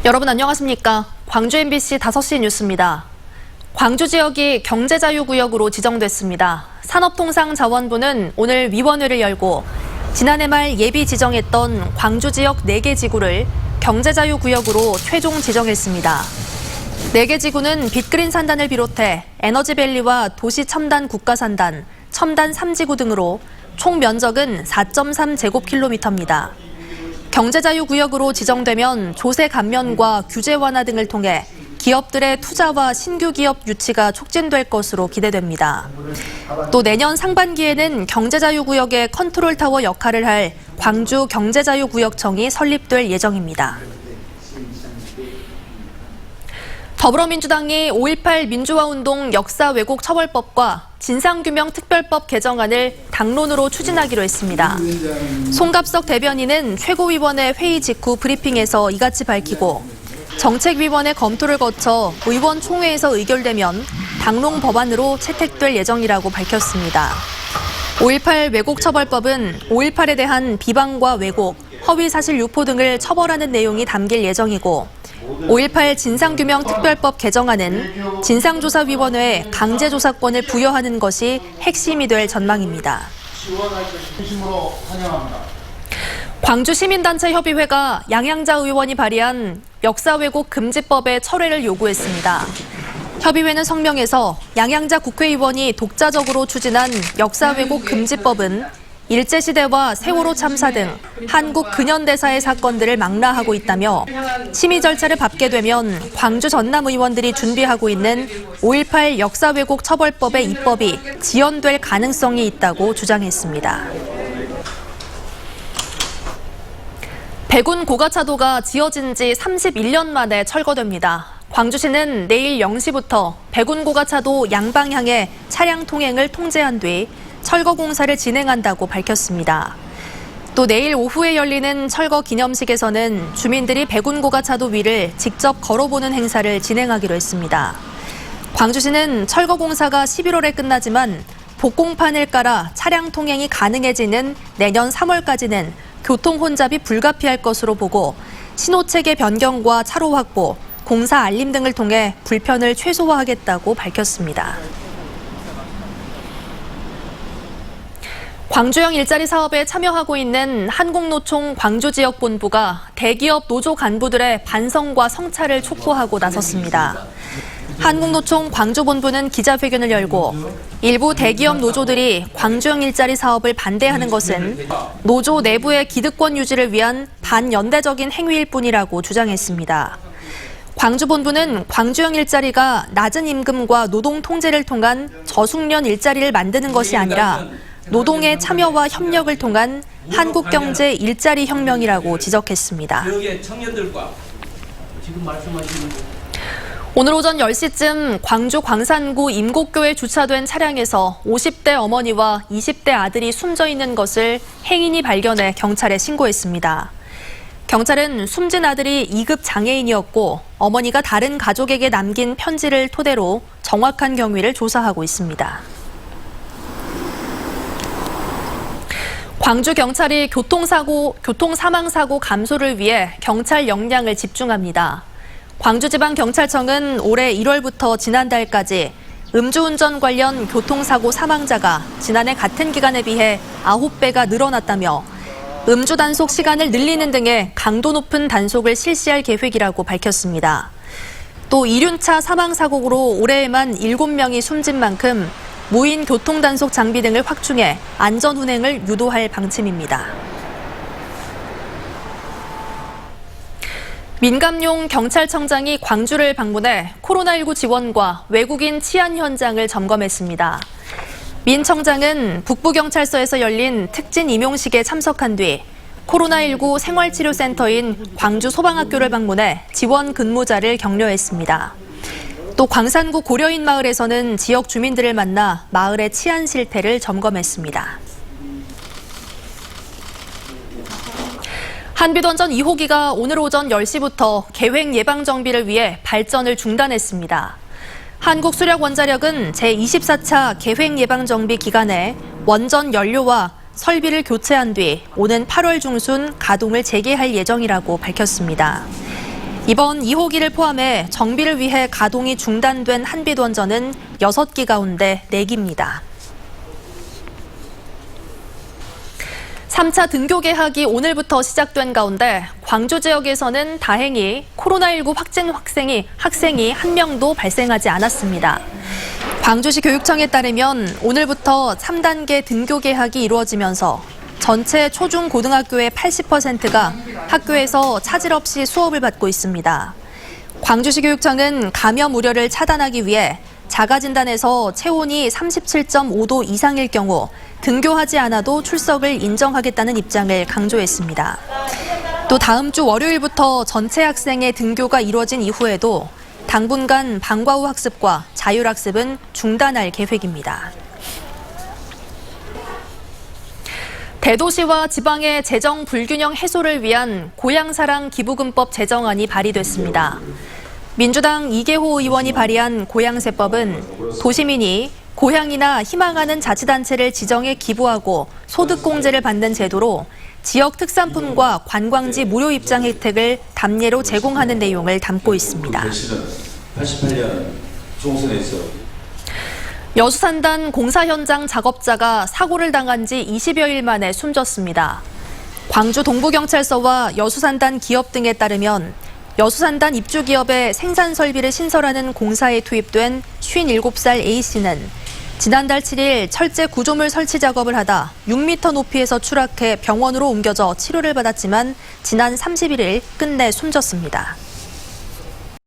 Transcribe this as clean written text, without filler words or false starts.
여러분 안녕하십니까? 광주 MBC 5시 뉴스입니다. 광주 지역이 경제자유구역으로 지정됐습니다. 산업통상자원부는 오늘 위원회를 열고 지난해 말 예비 지정했던 광주 지역 4개 지구를 경제자유구역으로 최종 지정했습니다. 4개 지구는 빅그린 산단을 비롯해 에너지밸리와 도시첨단 국가산단, 첨단 3지구 등으로 총 면적은 4.3제곱킬로미터입니다. 경제자유구역으로 지정되면 조세 감면과 규제 완화 등을 통해 기업들의 투자와 신규 기업 유치가 촉진될 것으로 기대됩니다. 또 내년 상반기에는 경제자유구역의 컨트롤타워 역할을 할 광주 경제자유구역청이 설립될 예정입니다. 더불어민주당이 5.18 민주화운동 역사 왜곡 처벌법과 진상규명특별법 개정안을 당론으로 추진하기로 했습니다. 송갑석 대변인은 최고위원회 회의 직후 브리핑에서 이같이 밝히고 정책위원회 검토를 거쳐 의원총회에서 의결되면 당론 법안으로 채택될 예정이라고 밝혔습니다. 5.18 왜곡처벌법은 5.18에 대한 비방과 왜곡, 허위사실 유포 등을 처벌하는 내용이 담길 예정이고 5.18 진상규명특별법 개정안은 진상조사위원회에 강제조사권을 부여하는 것이 핵심이 될 전망입니다. 광주시민단체협의회가 양양자 의원이 발의한 역사왜곡 금지법의 철회를 요구했습니다. 협의회는 성명에서 양양자 국회의원이 독자적으로 추진한 역사왜곡 금지법은 일제시대와 세월호 참사 등 한국 근현대사의 사건들을 망라하고 있다며 심의 절차를 밟게 되면 광주 전남 의원들이 준비하고 있는 5.18 역사왜곡 처벌법의 입법이 지연될 가능성이 있다고 주장했습니다. 백운 고가차도가 지어진 지 31년 만에 철거됩니다. 광주시는 내일 0시부터 백운 고가차도 양방향의 차량 통행을 통제한 뒤 철거 공사를 진행한다고 밝혔습니다. 또 내일 오후에 열리는 철거 기념식에서는 주민들이 백운 고가차도 위를 직접 걸어보는 행사를 진행하기로 했습니다. 광주시는 철거 공사가 11월에 끝나지만 복공판을 깔아 차량 통행이 가능해지는 내년 3월까지는 교통 혼잡이 불가피할 것으로 보고 신호체계 변경과 차로 확보, 공사 알림 등을 통해 불편을 최소화하겠다고 밝혔습니다. 광주형 일자리 사업에 참여하고 있는 한국노총 광주지역본부가 대기업 노조 간부들의 반성과 성찰을 촉구하고 나섰습니다. 한국노총 광주본부는 기자회견을 열고 일부 대기업 노조들이 광주형 일자리 사업을 반대하는 것은 노조 내부의 기득권 유지를 위한 반연대적인 행위일 뿐이라고 주장했습니다. 광주본부는 광주형 일자리가 낮은 임금과 노동 통제를 통한 저숙련 일자리를 만드는 것이 아니라 노동의 참여와 협력을 통한 한국 경제 일자리 혁명이라고 지적했습니다. 오늘 오전 10시쯤 광주 광산구 임곡교에 주차된 차량에서 50대 어머니와 20대 아들이 숨져 있는 것을 행인이 발견해 경찰에 신고했습니다. 경찰은 숨진 아들이 2급 장애인이었고 어머니가 다른 가족에게 남긴 편지를 토대로 정확한 경위를 조사하고 있습니다. 광주경찰이 교통사망사고 감소를 위해 경찰 역량을 집중합니다. 광주지방경찰청은 올해 1월부터 지난달까지 음주운전 관련 교통사고 사망자가 지난해 같은 기간에 비해 9배가 늘어났다며 음주 단속 시간을 늘리는 등의 강도 높은 단속을 실시할 계획이라고 밝혔습니다. 또 이륜차 사망사고로 올해에만 7명이 숨진 만큼 무인 교통단속 장비 등을 확충해 안전운행을 유도할 방침입니다. 민감용 경찰청장이 광주를 방문해 코로나19 지원과 외국인 치안 현장을 점검했습니다. 민 청장은 북부경찰서에서 열린 특진 임용식에 참석한 뒤 코로나19 생활치료센터인 광주소방학교를 방문해 지원 근무자를 격려했습니다. 또 광산구 고려인 마을에서는 지역 주민들을 만나 마을의 치안 실태를 점검했습니다. 한빛원전 2호기가 오늘 오전 10시부터 계획 예방 정비를 위해 발전을 중단했습니다. 한국수력원자력은 제24차 계획 예방 정비 기간에 원전 연료와 설비를 교체한 뒤 오는 8월 중순 가동을 재개할 예정이라고 밝혔습니다. 이번 2호기를 포함해 정비를 위해 가동이 중단된 한빛원전은 6기 가운데 4기입니다. 3차 등교 개학이 오늘부터 시작된 가운데 광주 지역에서는 다행히 코로나19 확진 학생이 한 명도 발생하지 않았습니다. 광주시 교육청에 따르면 오늘부터 3단계 등교 개학이 이루어지면서 전체 초중 고등학교의 80%가 학교에서 차질 없이 수업을 받고 있습니다. 광주시 교육청은 감염 우려를 차단하기 위해 자가진단에서 체온이 37.5도 이상일 경우 등교하지 않아도 출석을 인정하겠다는 입장을 강조했습니다. 또 다음 주 월요일부터 전체 학생의 등교가 이루어진 이후에도 당분간 방과 후 학습과 자율학습은 중단할 계획입니다. 대도시와 지방의 재정 불균형 해소를 위한 고향사랑 기부금법 제정안이 발의됐습니다. 민주당 이계호 의원이 발의한 고향세법은 도시민이 고향이나 희망하는 자치단체를 지정해 기부하고 소득공제를 받는 제도로 지역 특산품과 관광지 무료 입장 혜택을 담례로 제공하는 내용을 담고 있습니다. 88년 총선에서 여수산단 공사 현장 작업자가 사고를 당한 지 20여일 만에 숨졌습니다. 광주 동부경찰서와 여수산단 기업 등에 따르면 여수산단 입주기업의 생산 설비를 신설하는 공사에 투입된 57살 A씨는 지난달 7일 철제 구조물 설치 작업을 하다 6m 높이에서 추락해 병원으로 옮겨져 치료를 받았지만 지난 31일 끝내 숨졌습니다.